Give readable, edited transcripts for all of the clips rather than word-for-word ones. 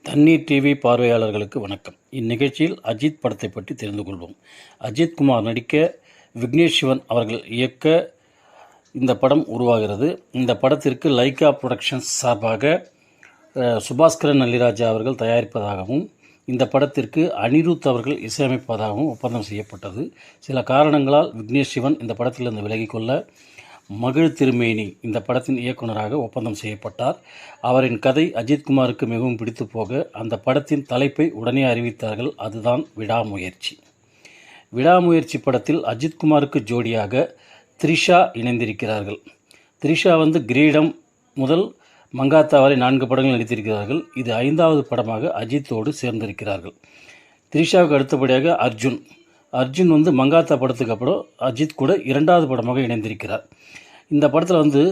தண்ணீர் டிவி பார்வையாளர்களுக்கு வணக்கம். இந்நிகழ்ச்சியில் அஜித் படத்தை பற்றி தெரிந்து கொள்வோம். அஜித் குமார் நடிக்க, விக்னேஷ் சிவன் அவர்கள் இயக்க இந்த படம் உருவாகிறது. இந்த படத்திற்கு லைகா புரொடக்ஷன்ஸ் சார்பாக சுபாஸ்கரன் நல்லிராஜா அவர்கள் தயாரிப்பதாகவும், இந்த படத்திற்கு அனிருத் அவர்கள் இசையமைப்பதாகவும் ஒப்பந்தம் செய்யப்பட்டது. சில காரணங்களால் விக்னேஷ் சிவன் இந்த படத்திலிருந்து விலகிக்கொள்ள மகிழ் திருமேனி இந்த படத்தின் இயக்குநராக ஒப்பந்தம் செய்யப்பட்டார். அவரின் கதை அஜித்குமாருக்கு மிகவும் பிடித்து போக அந்த படத்தின் தலைப்பை உடனே அறிவித்தார்கள். அதுதான் விடாமுயற்சி. விடாமுயற்சி படத்தில் அஜித்குமாருக்கு ஜோடியாக த்ரிஷா இணைந்திருக்கிறார்கள். த்ரிஷா கிரீடம் முதல் மங்காத்தா வரை 4 படங்கள் நடித்திருக்கிறார்கள். இது 5வது படமாக அஜித்தோடு சேர்ந்திருக்கிறார்கள். த்ரிஷாவுக்கு அடுத்தபடியாக அர்ஜுன் மங்காத்தா படத்துக்கு அப்புறம் அஜித் கூட 2வது படமாக இணைந்திருக்கிறார். இந்த படத்தில்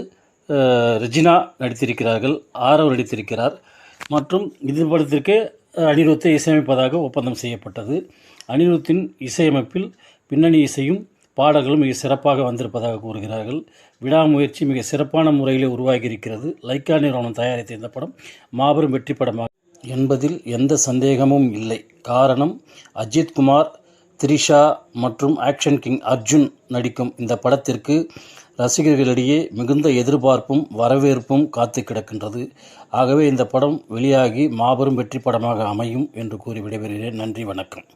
ரெஜினா நடித்திருக்கிறார்கள், ஆரவ் நடித்திருக்கிறார் மற்றும் இது படத்திற்கு அனிருத்தை இசையமைப்பதாக ஒப்பந்தம் செய்யப்பட்டது. அனிருத்தின் இசையமைப்பில் பின்னணி இசையும் பாடல்களும் மிக சிறப்பாக வந்திருப்பதாக கூறுகிறார்கள். விடாமுயற்சி மிக சிறப்பான முறையில் உருவாகியிருக்கிறது. லைக்கா நிறுவனம் தயாரித்த இந்த படம் மாபெரும் வெற்றி படமாக என்பதில் எந்த சந்தேகமும் இல்லை. காரணம், அஜித்குமார், த்ரிஷா மற்றும் ஆக்ஷன் கிங் அர்ஜுன் நடிக்கும் இந்த படத்திற்கு ரசிகர்களிடையே மிகுந்த எதிர்பார்ப்பும் வரவேற்பும் காத்து கிடக்கின்றது. ஆகவே இந்த படம் வெளியாகி மாபெரும் வெற்றி படமாக அமையும் என்று கூறி விடைபெறுகிறேன். நன்றி, வணக்கம்.